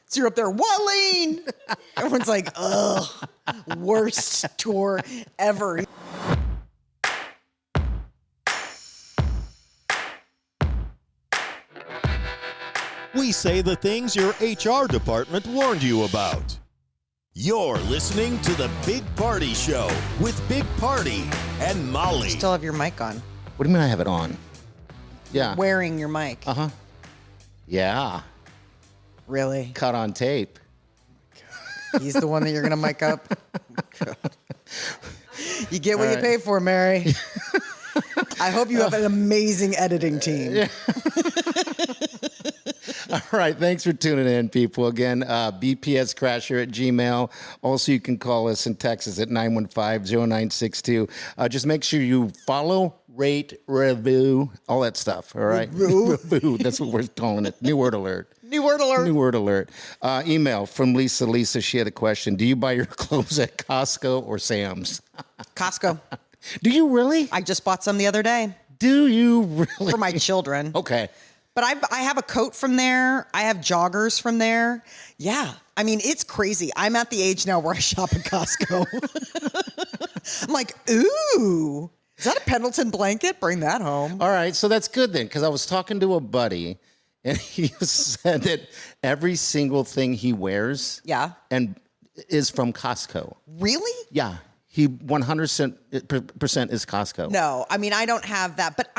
So you're up there, Wallene! Everyone's like, ugh, worst tour ever. We say the things your HR department warned you about. You're listening to The Big Party Show with Big Party and Molly. Still have your mic on. What do you mean I have it on? Yeah. Wearing your mic. Uh-huh. Yeah. Really? Caught on tape. He's the one that you're going to mic up? God. You get what All you right. pay for, Mary. I hope you have an amazing editing team. Yeah. All right. Thanks for tuning in, people. Again, bpscrasher at Gmail. Also, you can call us and text us at 915-0962. Just make sure you follow, rate, review, all that stuff. All right? Review. That's what we're calling it. New word alert. New word alert. New word alert. Email from Lisa. Lisa, she had a question. Do you buy your clothes at Costco or Sam's? Costco. Do you really? I just bought some the other day. Do you really? For my children. Okay. But I have a coat from there. I have joggers from there. Yeah. I mean, it's crazy. I'm at the age now where I shop at Costco. I'm like, ooh, is that a Pendleton blanket? Bring that home. All right. So that's good then, because I was talking to a buddy, and he said that every single thing he wears and is from Costco. Really? Yeah. He 100% is Costco. No, I mean, I don't have that. But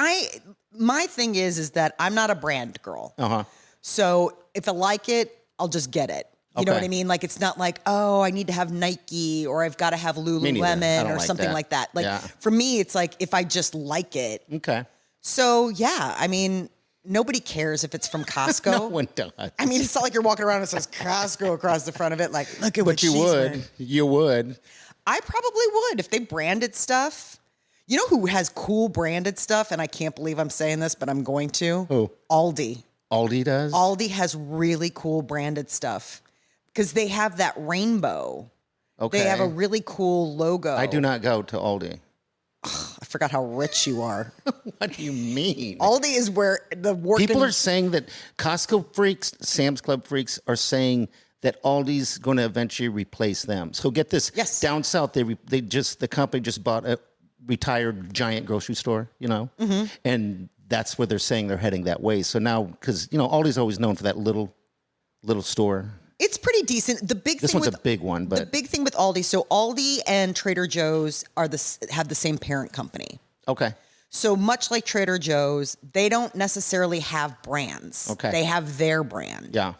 my thing is that I'm not a brand girl. Uh-huh. So if I like it, I'll just get it. You know what I mean? Like, it's not like, oh, I need to have Nike or I've got to have Lululemon or something like that. Like, for me, it's like if I just like it. Okay. So, yeah, I mean, nobody cares if it's from Costco. No one does. I mean, it's not like you're walking around and it says Costco across the front of it. Like, look at what she's wearing. You would. I probably would if they branded stuff. You know who has cool branded stuff? And I can't believe I'm saying this, but I'm going to. Who? Aldi. Aldi does? Aldi has really cool branded stuff because they have that rainbow. Okay. They have a really cool logo. I do not go to Aldi. I forgot how rich you are. What do you mean? Aldi is where the working... People are saying that Costco freaks, Sam's Club freaks are saying that Aldi's going to eventually replace them. So get this. Yes. Down south, the company just bought a retired giant grocery store, you know? Mm-hmm. And that's where they're saying they're heading that way. So now, because, you know, Aldi's always known for that little store. It's pretty decent. This one's a big one, but... The big thing with Aldi, so Aldi and Trader Joe's have the same parent company. Okay. So much like Trader Joe's, they don't necessarily have brands. Okay. They have their brand. Yeah.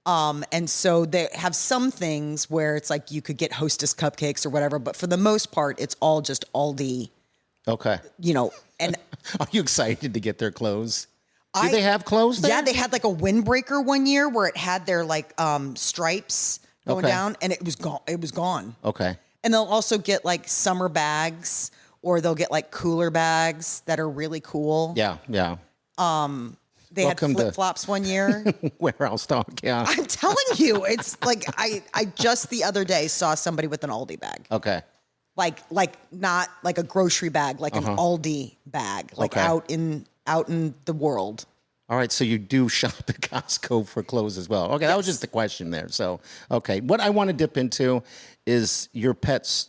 And so they have some things where it's like you could get Hostess cupcakes or whatever, but for the most part, it's all just Aldi. Okay. You know, and are you excited to get their clothes? Do they have clothes there? Yeah, they had like a windbreaker one year where it had their like stripes going down, and it was gone. It was gone. Okay. And they'll also get like summer bags, or they'll get like cooler bags that are really cool. Yeah, yeah. They had flip-flops one year. Warehouse talk, yeah. I'm telling you, it's like I just the other day saw somebody with an Aldi bag. Okay. Like not like a grocery bag, like an Aldi bag, like out in the world. All right, so you do shop at Costco for clothes as well. Okay, that was just the question there. So, okay, what I want to dip into is your pet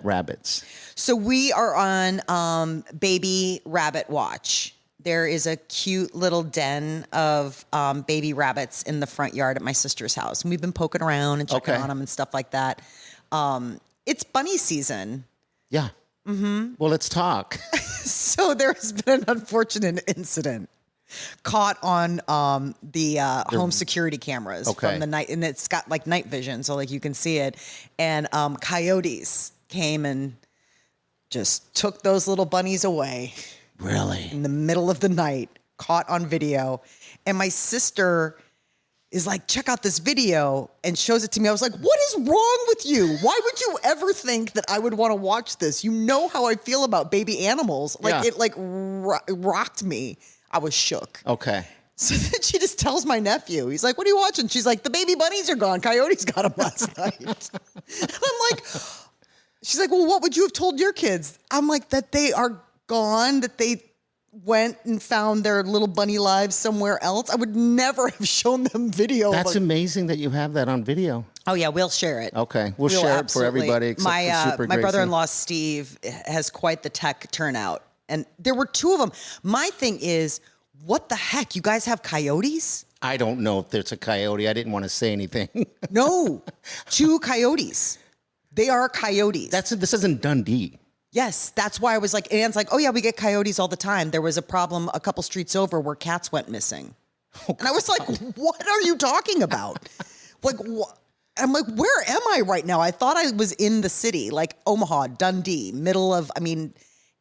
rabbits. So we are on baby rabbit watch. There is a cute little den of baby rabbits in the front yard at my sister's house. And we've been poking around and checking on them and stuff like that. It's bunny season. Yeah. Mm-hmm. Well, let's talk. So there's been an unfortunate incident caught on the home security cameras from the night. And it's got like night vision, so like you can see it. And coyotes came and just took those little bunnies away. Really? In the middle of the night, caught on video. And my sister is like, check out this video, and shows it to me. I was like, what is wrong with you? Why would you ever think that I would want to watch this? You know how I feel about baby animals. Like it like rocked me. I was shook. Okay. So then she just tells my nephew, he's like, what are you watching? She's like, the baby bunnies are gone. Coyotes got them last night. And I'm like, she's like, well, what would you have told your kids? I'm like, that they are gone, that they went and found their little bunny lives somewhere else, I would never have shown them video. That's amazing that you have that on video. Oh yeah, we'll share it. Okay, we'll share it for everybody. Except for Super my Gracie. brother-in-law Steve has quite the tech turnout, and there were 2 of them. My thing is, what the heck? You guys have coyotes? I don't know if there's a coyote. I didn't want to say anything. No, 2 coyotes. They are coyotes. This isn't Dundee. Yes, that's why I was like, Anne's like, oh yeah, we get coyotes all the time. There was a problem a couple streets over where cats went missing. And I was like, what are you talking about? Like, I'm like, where am I right now? I thought I was in the city, like Omaha, Dundee,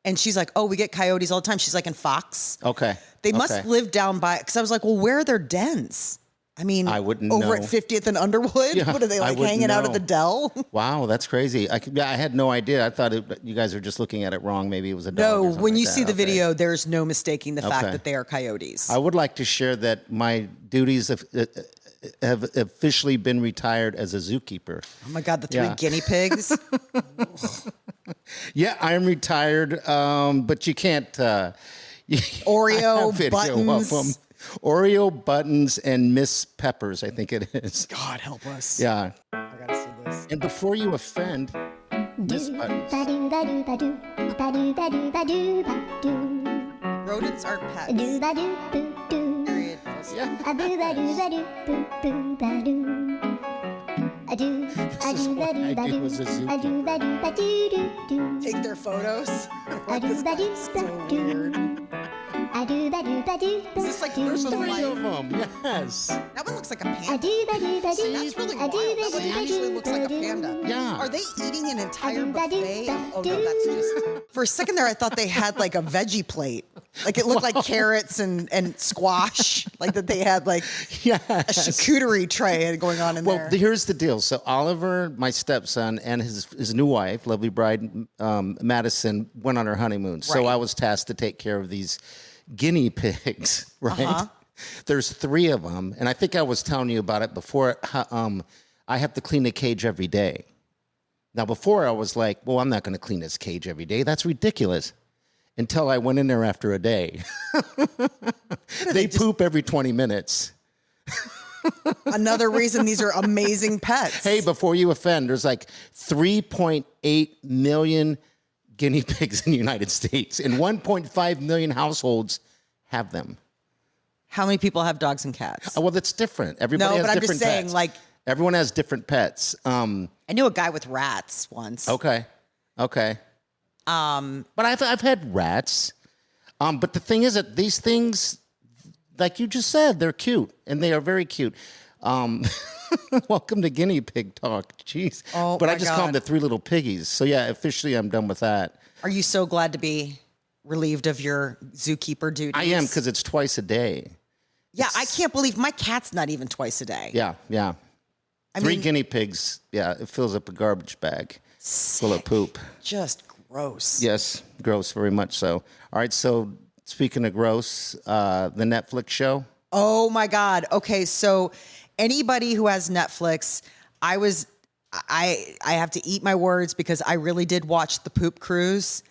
and she's like, oh, we get coyotes all the time. She's like, in Fox. Okay. They must live down by, because I was like, well, where are their dens? I mean, I wouldn't over know. at 50th and Underwood? Yeah, What are they, I like wouldn't hanging out at know. the Dell? Wow, that's crazy. I had no idea. I thought you guys were just looking at it wrong. Maybe it was a dog. No, or something when you like see that. the Okay. video, there's no mistaking the fact Okay. that they are coyotes. I would like to share that my duties have officially been retired as a zookeeper. Oh my God, the 3 Yeah. guinea pigs. Yeah, I'm retired, but you can't. Oreo I have video buttons. of them. Oreo buttons and Miss Peppers, I think it is. God help us. Yeah. I gotta see this. And before you offend Miss Buttons, Rodents aren't pets. Period. this is what I do as a zookeeper. Take their photos. This is so weird. Is this like There's There's 3 of them. Yes. That one looks like a panda. That's really wild. That one actually looks like a panda. Yeah. Are they eating an entire buffet? Oh no, that's just. For a second there, I thought they had like a veggie plate. Like it looked like carrots and squash. Like that they had like Yes. a charcuterie tray going on in Well, there. here's the deal. So Oliver, my stepson, and his new wife, lovely bride, Madison, went on her honeymoon. So Right. I was tasked to take care of these guinea pigs, right? Uh-huh. There's 3 of them. And I think I was telling you about it before. I have to clean the cage every day. Now, before I was like, well, I'm not going to clean this cage every day. That's ridiculous. Until I went in there after a day. They poop every 20 minutes. Another reason these are amazing pets. Hey, before you offend, there's like 3.8 million guinea pigs in the United States, and 1.5 million households have them. How many people have dogs and cats? Well, that's different. Everybody No, has but I'm different just saying, pets. like, Everyone has different pets. I knew a guy with rats once. Okay. But I've had rats. But the thing is that these things, like you just said, they're cute, and they are very cute. Welcome to guinea pig talk. Jeez. Oh, but I my just call them God. the 3 little piggies. So yeah, officially I'm done with that. Are you so glad to be relieved of your zookeeper duties? I am, because it's twice a day. Yeah, I can't believe my cat's not even twice a day. Yeah. I 3 mean, guinea pigs. Yeah, it fills up a garbage bag full of poop. just gross. Yes, gross, very much so. All right, so speaking of gross, the Netflix show. Oh my God. Okay, so anybody who has Netflix, I have to eat my words because I really did watch the Poop Cruise.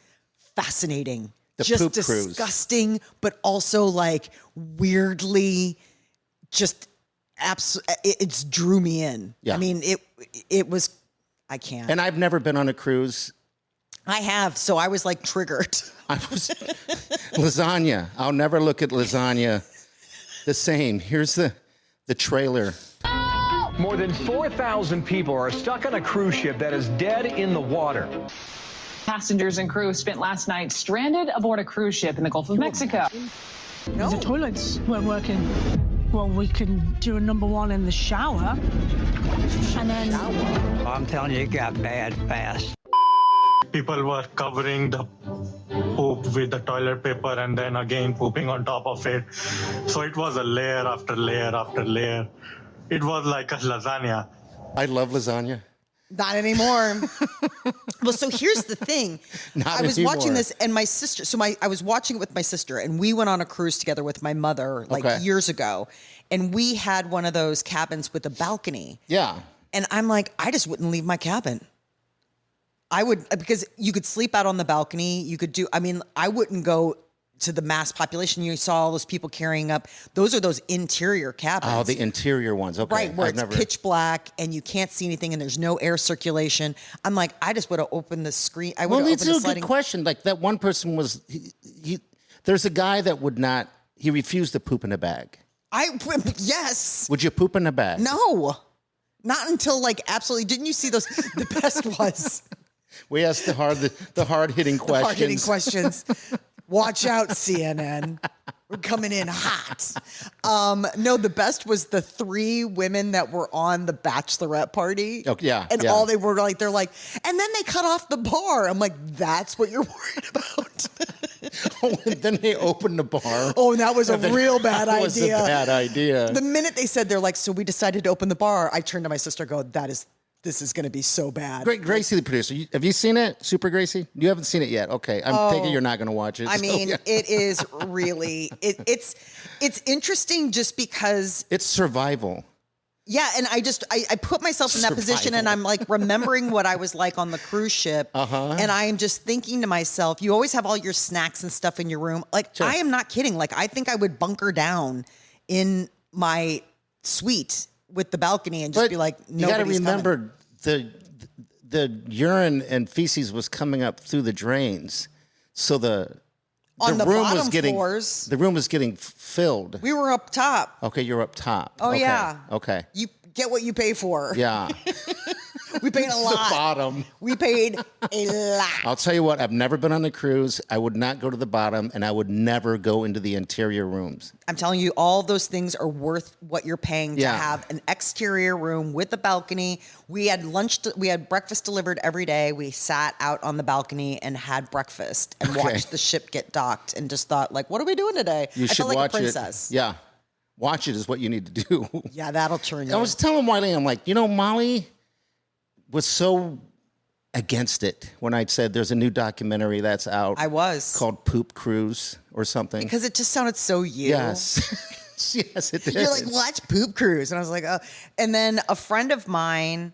Fascinating. The just Poop Cruise. disgusting, but also like weirdly just it's drew me in. Yeah. I mean, it was I can't. And I've never been on a cruise. I have, so I was like triggered. I was lasagna. I'll never look at lasagna the same. Here's the trailer. More than 4,000 people are stuck on a cruise ship that is dead in the water. Passengers and crew spent last night stranded aboard a cruise ship in the Gulf of Mexico. No. The toilets weren't working. Well, we can do a number 1 in the shower. And then I'm telling you, it got bad fast. People were covering the poop with the toilet paper and then again pooping on top of it. So it was a layer after layer after layer. It was like a lasagna. I love lasagna. Not anymore. Well, so here's the thing. I was watching anymore. this, and my sister. I was watching it with my sister, and we went on a cruise together with my mother like Okay. years ago, and we had one of those cabins with a balcony. Yeah. And I'm like, I just wouldn't leave my cabin. I would, because you could sleep out on the balcony. You could do. I mean, I wouldn't go to the mass population. You saw all those people carrying up. Those are those interior cabins. Oh, the interior ones. Okay. Right, where it's pitch black and you can't see anything and there's no air circulation. I'm like, I just would have opened the screen. I would have opened the sliding. Well, it's a good question. Like that one person was, there's a guy that he refused to poop in a bag. Yes. Would you poop in a bag? No. Not until like absolutely. Didn't you see those? The best was. We asked the hard-hitting questions. Hard-hitting questions. Watch out, CNN. We're coming in hot. No, the best was the 3 women that were on the bachelorette party. Oh, yeah. And all they were like, they're like, and then they cut off the bar. I'm like, that's what you're worried about. Oh, and then they opened the bar. Oh, and that was a real bad idea. That was a bad idea. The minute they said, they're like, so we decided to open the bar, I turned to my sister and go, this is going to be so bad. Great, Gracie, the producer. Have you seen it, Super Gracie? You haven't seen it yet. Okay, I'm thinking you're not going to watch it. I mean, it is really it's interesting just because it's survival. Yeah, and I put myself in that position, and I'm like remembering what I was like on the cruise ship, and I am just thinking to myself, you always have all your snacks and stuff in your room. Like I am not kidding. Like I think I would bunker down in my suite with the balcony and just be like, nobody's you got to remember the urine and feces was coming up through the drains, so the room was getting floors, the room was getting filled. We were up top. Okay, you're up top. Oh okay. yeah. Okay. You get what you pay for. Yeah. We paid a lot. The bottom. We paid a lot. I'll tell you what, I've never been on a cruise. I would not go to the bottom, and I would never go into the interior rooms. I'm telling you, all those things are worth what you're paying to have an exterior room with a balcony. We had we had breakfast delivered every day. We sat out on the balcony and had breakfast and watched the ship get docked and just thought, like, what are we doing today? You should felt like watch a princess. it. Yeah. Watch it is what you need to do. Yeah, that'll turn you. I was telling Wiley, I'm like, Molly was so against it when I said there's a new documentary that's out. I was. Called Poop Cruise or something. Because it just sounded so you. Yes. Yes, it did. You're like, watch Poop Cruise. And I was like, oh. And then a friend of mine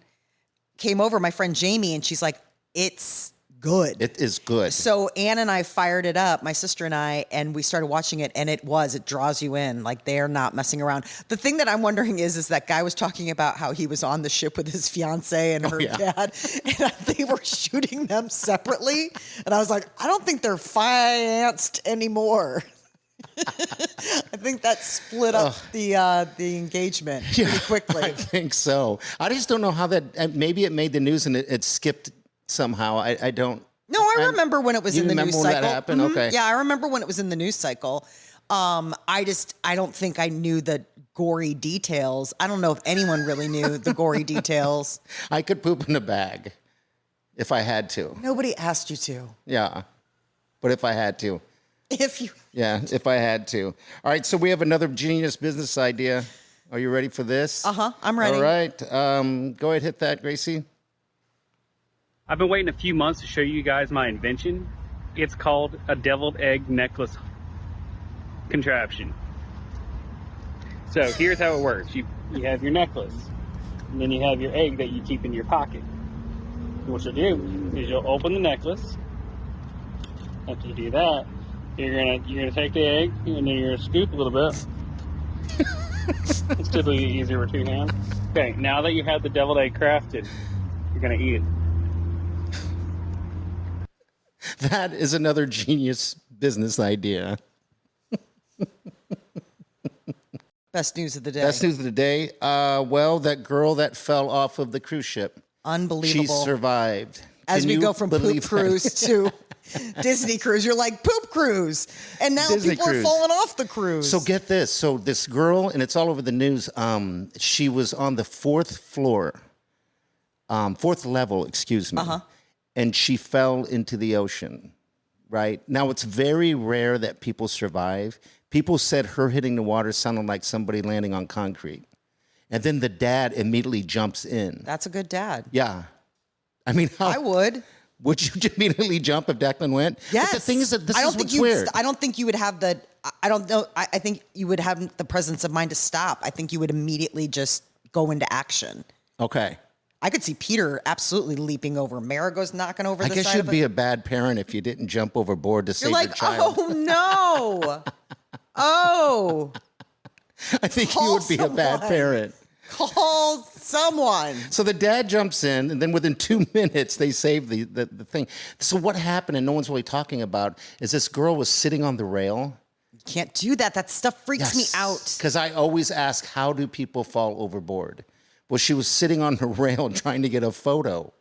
came over, my friend Jamie, and she's like, it's good. It is good. So Ann and I fired it up, my sister and I, and we started watching it, and it draws you in. Like, they're not messing around. The thing that I'm wondering is that guy was talking about how he was on the ship with his fiance and her dad, and they were shooting them separately. And I was like, I don't think they're financed anymore. I think that split up the engagement pretty quickly. I think so. I just don't know how that, maybe it made the news and it skipped somehow. I don't. No, I remember when it was in the news cycle. You remember when that happened? Mm-hmm. Okay. Yeah, I remember when it was in the news cycle. I don't think I knew the gory details. I don't know if anyone really knew the gory details. I could poop in a bag if I had to. Nobody asked you to. Yeah, but if I had to. If I had to. All right, so we have another genius business idea. Are you ready for this? I'm ready. All right, go ahead, hit that, Gracie. I've been waiting a few months to show you guys my invention. It's called a deviled egg necklace contraption. So here's how it works. You have your necklace, and then you have your egg that you keep in your pocket. And what you'll do is you'll open the necklace. After you do that, you're gonna take the egg and then you're gonna scoop a little bit. It's typically easier with 2 hands. Okay, now that you have the deviled egg crafted, you're gonna eat it. That is another genius business idea. Best news of the day. Best news of the day. Well, that girl that fell off of the cruise ship. Unbelievable. She survived. As we go from Poop Cruise to Disney Cruise, you're like, Poop Cruise. And now Disney people cruise. are falling off the cruise. So get this. So this girl, and it's all over the news, she was on the 4th floor, 4th level, excuse me. And she fell into the ocean, right? Now, it's very rare that people survive. People said her hitting the water sounded like somebody landing on concrete. And then the dad immediately jumps in. That's a good dad. Yeah. I mean, I would. Would you immediately jump if Declan went? Yes. But the thing is that this is what's weird. I don't think you would have the, I don't know. I think you would have the presence of mind to stop. I think you would immediately just go into action. Okay. I could see Peter absolutely leaping over. Marigo's knocking over I the guess side you'd of be it. a bad parent if you didn't jump overboard to save You're your like, child. oh no. Oh. I think you Call would be a bad someone. parent. Call someone. So the dad jumps in, and then within 2 minutes, they save the thing. So what happened, and no one's really talking about, is this girl was sitting on the rail. You can't do that. That stuff freaks me out. Because I always ask, how do people fall overboard? Well, she was sitting on the rail trying to get a photo.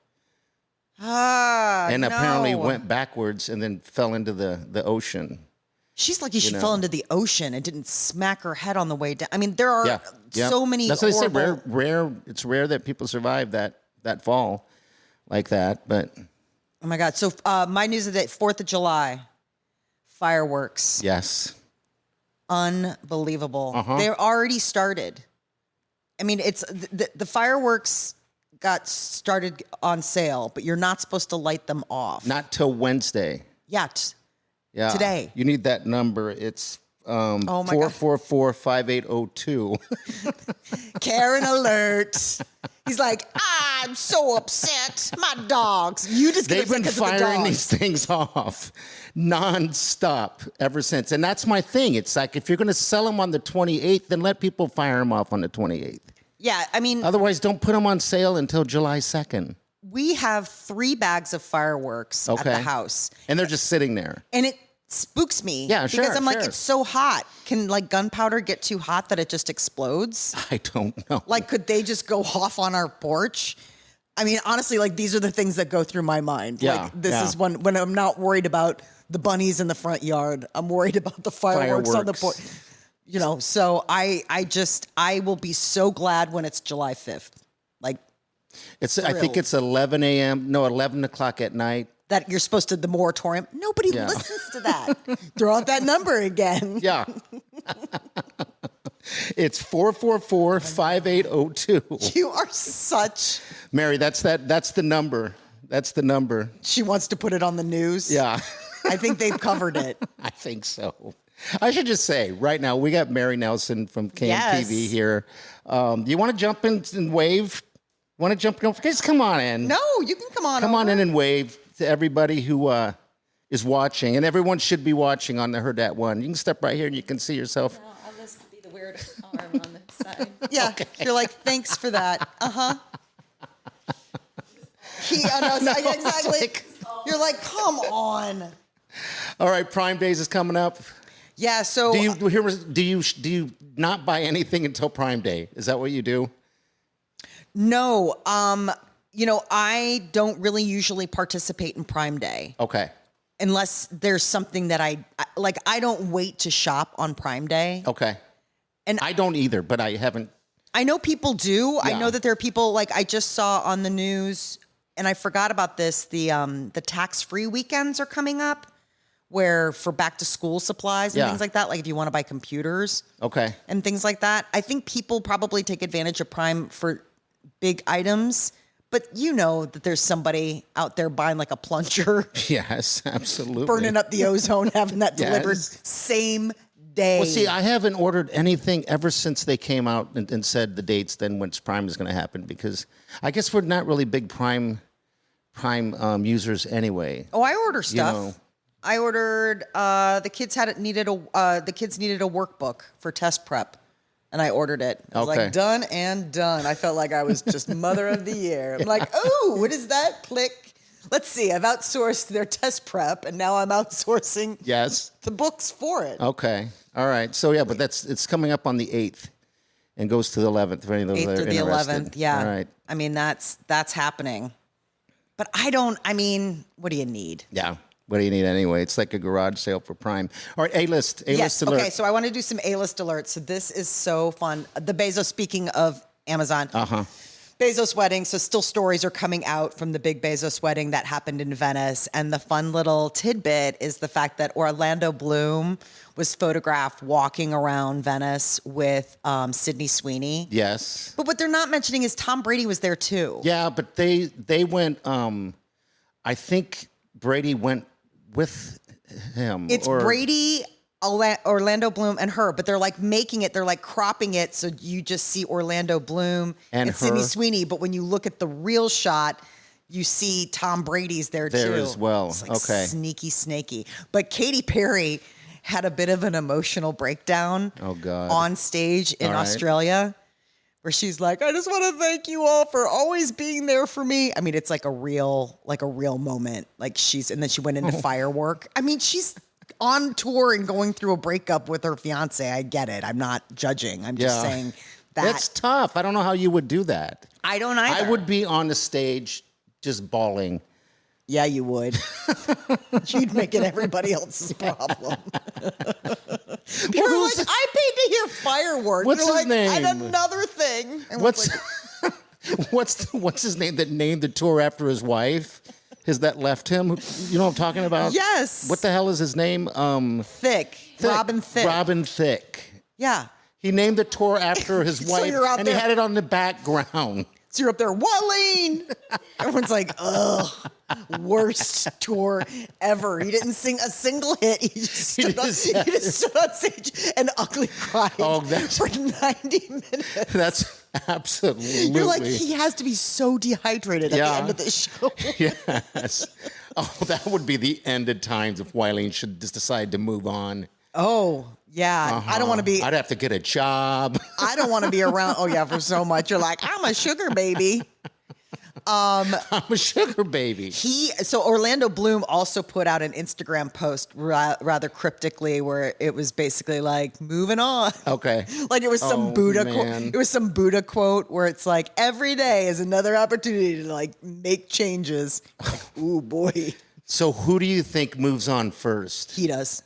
And apparently went backwards and then fell into the ocean. She's lucky she fell into the ocean and didn't smack her head on the way down. I mean, there are so many. That's what horrible... I say. Rare. It's rare that people survive that fall like that. But oh my God! So my news of the day: 4th of July, fireworks. Yes. Unbelievable. They're already started. I mean, it's the fireworks got started on sale, but you're not supposed to light them off. Not till Wednesday. Yeah. Today. You need that number. It's oh 444-5802. Karen alert. He's like, I'm so upset. My dogs. You just get They've been firing these things off nonstop ever since. And that's my thing. It's like, if you're going to sell them on the 28th, then let people fire them off on the 28th. Yeah, I mean. Otherwise, don't put them on sale until July 2nd. We have 3 bags of fireworks at the house. And they're just sitting there. And it spooks me. Yeah, sure. Because I'm like, it's so hot. Can like gunpowder get too hot that it just explodes? I don't know. Like, could they just go off on our porch? I mean, honestly, like these are the things that go through my mind. Yeah, like this is when I'm not worried about the bunnies in the front yard. I'm worried about the fireworks. On the porch. You know, so I will be so glad when it's July 5th. Like, I think it's 11 a.m. No, 11 o'clock at night. That you're supposed to, the moratorium. Nobody listens to that. Throw out that number again. Yeah. It's 444-5802. You are such. Mary, that's the number. That's the number. She wants to put it on the news. Yeah. I think they've covered it. I think so. I should just say, right now, we got Mary Nelson from KMTV here. You want to jump in and wave? Want to jump in? Just come on in. No, you can come on Come over. on in and wave to everybody who is watching. And everyone should be watching on the Heard That One. You can step right here and you can see yourself. No, I'll just be the weird arm on the side. Yeah, you're like, thanks for that. Uh-huh. Exactly. You're like, come on. All right, Prime Days is coming up. Yeah, so Do you not buy anything until Prime Day? Is that what you do? No, you know, I don't really usually participate in Prime Day. Okay. Unless there's something that I like. I don't wait to shop on Prime Day. Okay. And I don't either, but I haven't. I know people do. Yeah. I know that there are people, like I just saw on the news, and I forgot about this, the tax-free weekends are coming up, where for back to school supplies and things like that, like if you want to buy computers and things like that. I think people probably take advantage of Prime for big items, but you know that there's somebody out there buying like a plunger. Yes, absolutely. Burning up the ozone, having that delivered same day. Well, see, I haven't ordered anything ever since they came out and said the dates then when Prime is going to happen, because I guess we're not really big Prime users anyway. Oh, I order stuff. You know. I ordered. The kids needed a workbook for test prep, and I ordered it. I was like, done and done. I felt like I was just mother of the year. I'm like, oh, what is that? Click. Let's see. I've outsourced their test prep, and now I'm outsourcing the books for it. Okay. All right. So yeah, but it's coming up on the 8th and goes to the 11th. For any of those 8th that are to the interested. 11th. Yeah. All right. I mean, that's happening. But I mean, what do you need? Yeah. What do you need anyway? It's like a garage sale for Prime. All right, A-list alert. Okay, so I want to do some A-list alerts. So this is so fun. The Bezos, speaking of Amazon. Bezos wedding. So still stories are coming out from the big Bezos wedding that happened in Venice. And the fun little tidbit is the fact that Orlando Bloom was photographed walking around Venice with Sydney Sweeney. Yes. But what they're not mentioning is Tom Brady was there too. Yeah, but they went, I think Brady went with him. It's Brady Orlando Bloom and her, but they're like making it, they're like cropping it so you just see Orlando Bloom and Sydney Sweeney. But when you look at the real shot, you see Tom Brady's there too. There as well. It's like okay. Sneaky, snaky. But Katy Perry had a bit of an emotional breakdown on stage in Australia, where she's like, I just want to thank you all for always being there for me. I mean, it's like a real moment. Like and then she went into firework. I mean, she's on tour and going through a breakup with her fiance. I get it. I'm not judging. I'm just saying that. That's tough. I don't know how you would do that. I don't either. I would be on the stage just bawling. Yeah, you would. You'd make it everybody else's problem. You're like, I paid to hear fireworks. What's You're his name? And another thing. And what's his name that named the tour after his wife? That left him? You know what I'm talking about? Yes. What the hell is his name? Thick. Robin Thicke. Robin Thicke. Yeah. He named the tour after his wife, and he had it on the background. So you're up there, Wallene. Everyone's like, ugh, worst tour ever. He didn't sing a single hit. He just stood on stage and ugly cried for 90 minutes. That's absolutely. You're like, he has to be so dehydrated at the end of this show. Yes. Oh, that would be the end of times if Wallene should just decide to move on. Oh, yeah. I don't want to be. I'd have to get a job. I don't want to be around. Oh, yeah, for so much. You're like, I'm a sugar baby. I'm a sugar baby. So Orlando Bloom also put out an Instagram post rather cryptically where it was basically like, moving on. Okay. Like it was some Buddha quote. It was some Buddha quote where it's like, every day is another opportunity to like make changes. Like, ooh, boy. So who do you think moves on first? He does.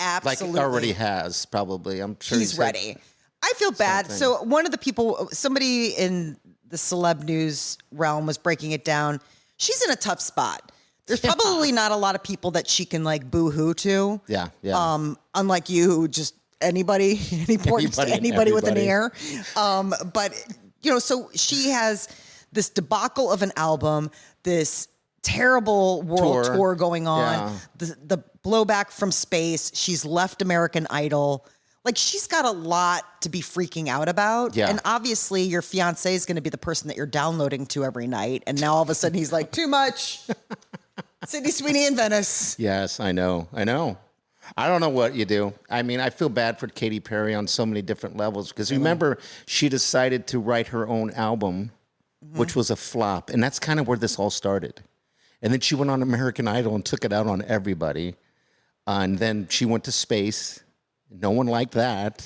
Absolutely. Like already has, probably. I'm sure he's ready. I feel bad. Something. So one of the people, somebody in the celeb news realm was breaking it down. She's in a tough spot. There's probably not a lot of people that she can like boo-hoo to. Yeah, yeah. Unlike you, who just anybody with an ear. But you know, so she has this debacle of an album, this terrible world tour going on, the blowback from space. She's left American Idol. Like, she's got a lot to be freaking out about. Yeah. And obviously your fiance is going to be the person that you're downloading to every night. And now all of a sudden he's like, too much. Sydney Sweeney in Venice. Yes, I know. I don't know what you do. I mean, I feel bad for Katy Perry on so many different levels because remember, she decided to write her own album, which was a flop. And that's kind of where this all started. And then she went on American Idol and took it out on everybody. And then she went to space. No one liked that.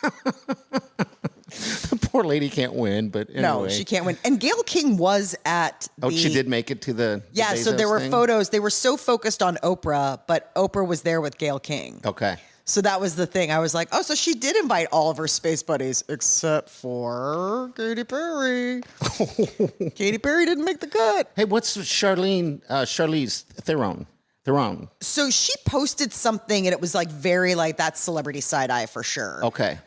The poor lady can't win, but anyway. No, she can't win. And Gayle King was at she did make it to the so there were photos. They were so focused on Oprah, but Oprah was there with Gayle King. Okay. So that was the thing. I was like, oh, so she did invite all of her space buddies except for Katy Perry. Katy Perry didn't make the cut. Hey, what's Charlize Theron? So she posted something and it was like very like that celebrity side eye for sure. Okay.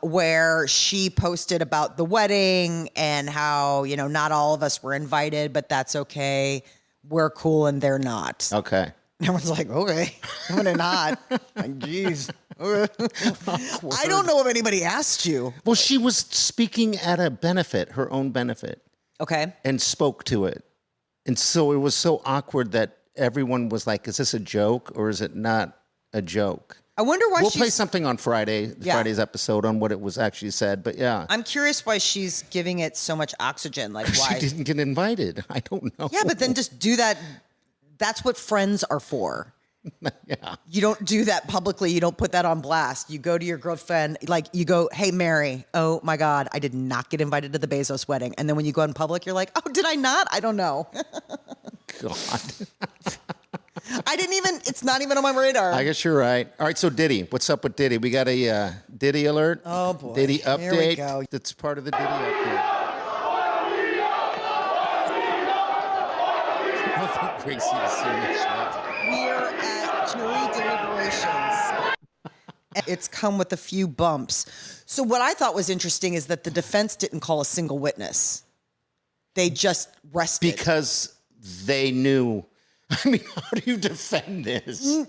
Where she posted about the wedding and how, you know, not all of us were invited, but that's okay. We're cool and they're not. Okay. Everyone's like, okay, I'm gonna not. Like, geez. I don't know if anybody asked you. Well, she was speaking at a benefit, her own benefit. Okay. And spoke to it. And so it was so awkward that everyone was like, is this a joke or is it not a joke? I wonder why we'll play something on Friday's episode on what it was actually said, but yeah. I'm curious why she's giving it so much oxygen. Like, why she didn't get invited. I don't know. Yeah, but then just do that. That's what friends are for. Yeah. You don't do that publicly. You don't put that on blast. You go to your girlfriend, like you go, hey, Mary, oh my God, I did not get invited to the Bezos wedding. And then when you go in public, you're like, oh, did I not? I don't know. God. It's not even on my radar. I guess you're right. All right, so Diddy. What's up with Diddy? We got a Diddy alert. Oh, boy. Diddy update. Here we go. That's part of the Diddy update. Gracie is serious. We are at jury deliberations. It's come with a few bumps. So what I thought was interesting is that the defense didn't call a single witness. They just rested. Because they knew. I mean, how do you defend this?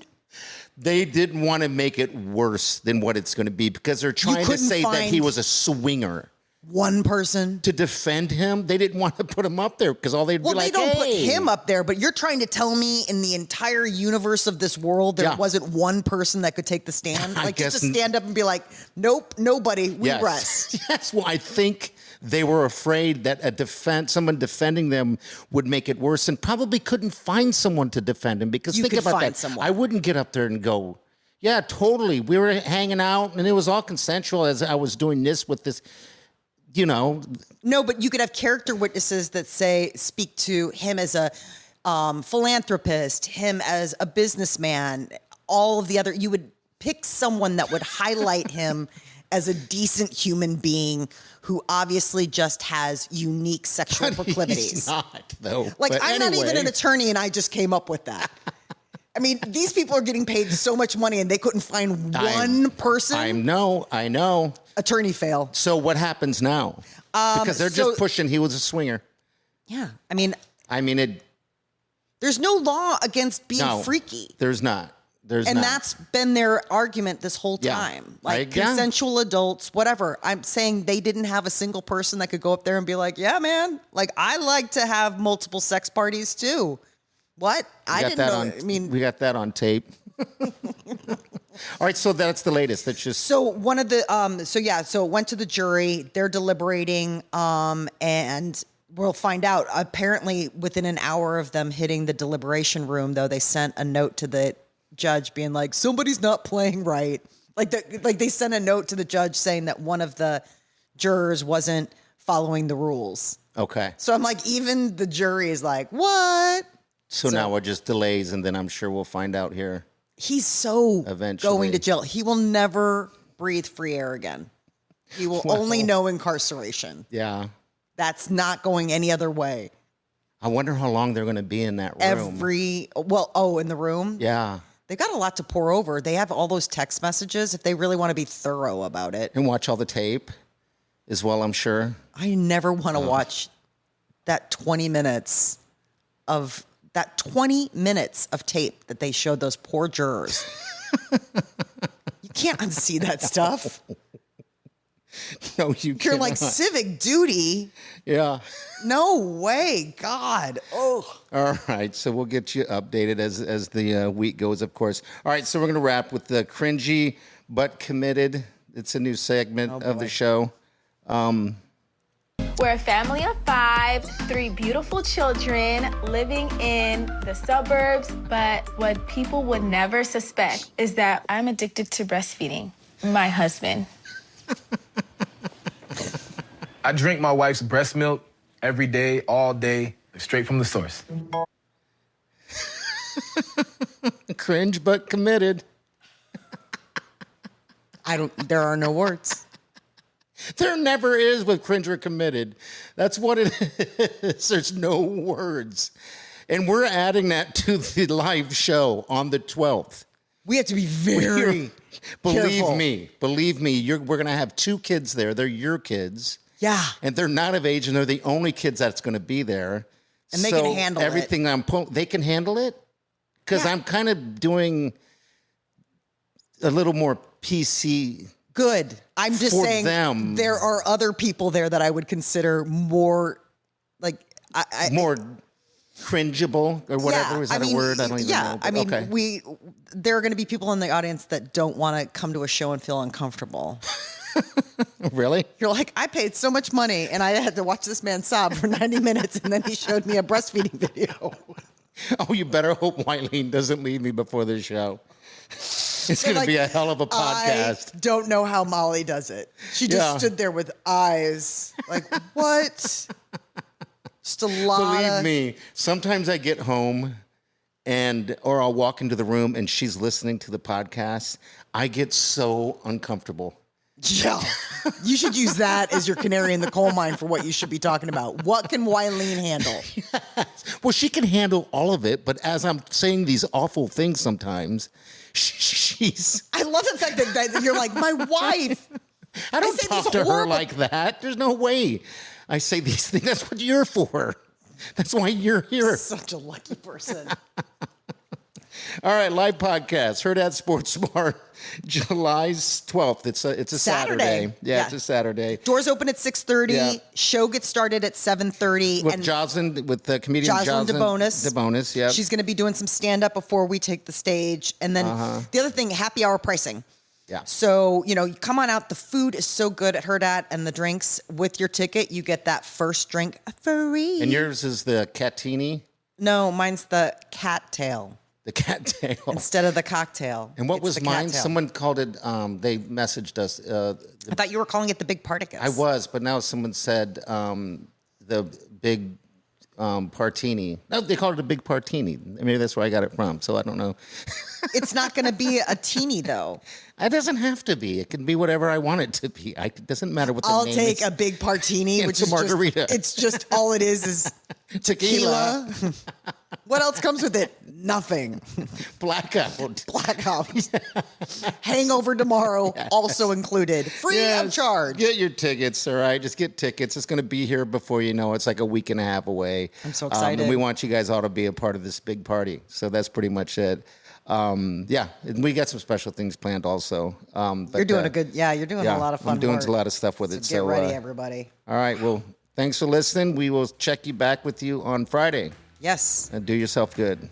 They didn't want to make it worse than what it's going to be because they're trying to say that he was a swinger. One person to defend him. They didn't want to put him up there because all they'd be like, they don't put him up there, but you're trying to tell me in the entire universe of this world, there wasn't one person that could take the stand? Like just to stand up and be like, nope, nobody, we rest. Yes, well, I think they were afraid that someone defending them would make it worse and probably couldn't find someone to defend him because think about that. I wouldn't get up there and go, yeah, totally. We were hanging out and it was all consensual as I was doing this with this. No, but you could have character witnesses that speak to him as a philanthropist, him as a businessman, all of the other. You would pick someone that would highlight him as a decent human being who obviously just has unique sexual proclivities. He's not, though. I'm not even an attorney, and I just came up with that. I mean, these people are getting paid so much money, and they couldn't find one person. I know. Attorney fail. So what happens now? Because they're just pushing he was a swinger. Yeah. I mean, there's no law against being freaky. There's not. And that's been their argument this whole time. Consensual adults, whatever. I'm saying they didn't have a single person that could go up there and be like, yeah, man, I like to have multiple sex parties too. What? I didn't know. We got that on tape. All right, so that's the latest. That's just so one of the so it went to the jury. They're deliberating, and we'll find out. Apparently, within an hour of them hitting the deliberation room, though, they sent a note to the judge being like, "Somebody's not playing right." Like they sent a note to the judge saying that one of the jurors wasn't following the rules. Okay. So I'm like, even the jury is like, "What?" So now it just delays, and then I'm sure we'll find out here. He's eventually going to jail. He will never breathe free air again. He will only know incarceration. Yeah. That's not going any other way. I wonder how long they're going to be in that room. In the room? Yeah. They've got a lot to pour over. They have all those text messages if they really want to be thorough about it. And watch all the tape as well, I'm sure. I never want to watch that 20 minutes of tape that they showed those poor jurors. You can't unsee that stuff. No, you can't. You're like civic duty. Yeah. No way. God. Oh. All right. So we'll get you updated as the week goes, of course. All right. So we're going to wrap with the cringy but committed. It's a new segment of the show. We're a family of 5, 3 beautiful children living in the suburbs. But what people would never suspect is that I'm addicted to breastfeeding my husband. I drink my wife's breast milk every day, all day, straight from the source. Cringe but committed. There are no words. There never is with cringe or committed. That's what it is. There's no words. And we're adding that to the live show on the 12th. We have to be very careful. Believe me, we're going to have 2 kids there. They're your kids. Yeah. And they're not of age, and they're the only kids that's going to be there. And they can handle everything they can handle it? Because I'm kind of doing a little more PC. Good. I'm just saying there are other people there that I would consider more more cringeable or whatever. Yeah, is that a word? I don't even know. I mean, there are going to be people in the audience that don't want to come to a show and feel uncomfortable. Really? You're like, I paid so much money and I had to watch this man sob for 90 minutes and then he showed me a breastfeeding video. Oh, you better hope Wileen doesn't leave me before the show. It's going to be a hell of a podcast. I don't know how Molly does it. She just stood there with eyes like, what? Just a lot. Believe me, sometimes I get home or I'll walk into the room and she's listening to the podcast. I get so uncomfortable. Yeah. You should use that as your canary in the coal mine for what you should be talking about. What can Wileen handle? Yes. Well, she can handle all of it, but as I'm saying these awful things sometimes, she's... I love the fact that you're like, my wife. I don't talk to her like that. There's no way. I say these things. That's what you're for. That's why you're here. Such a lucky person. All right, live podcast. Heard at Sports Bar, July 12th. It's a Saturday. Yeah, it's a Saturday. Doors open at 6:30. Yeah. Show gets started at 7:30. With Jocelyn, with the comedian Jocelyn DeBonis. DeBonis, yeah. She's going to be doing some stand-up before we take the stage. And then the other thing, happy hour pricing. Yeah. So, come on out. The food is so good at Herdat, and the drinks. With your ticket, you get that first drink free. And yours is the Catini? No, mine's the cat tail. The cat tail. Instead of the cocktail. And what was mine? Someone called it, they messaged us. I thought you were calling it the Big Particus. I was, but now someone said the Big Partini. No, they called it a Big Partini. Maybe that's where I got it from, so I don't know. It's not going to be a teeny, though. It doesn't have to be. It can be whatever I want it to be. It doesn't matter what the I'll name take is. a Big Partini, which is margarita. It's just all it is tequila. What else comes with it? Nothing. Blackout. Hangover tomorrow, also included. Free of charge. Get your tickets, all right? Just get tickets. It's going to be here before you know. It's like a week and a half away. I'm so excited. And we want you guys all to be a part of this big party. So that's pretty much it. And we got some special things planned also. You're doing a lot of fun I'm doing work. a lot of stuff with it. Get ready, everybody. All right. Well, thanks for listening. We will check you back with you on Friday. Yes. And do yourself good.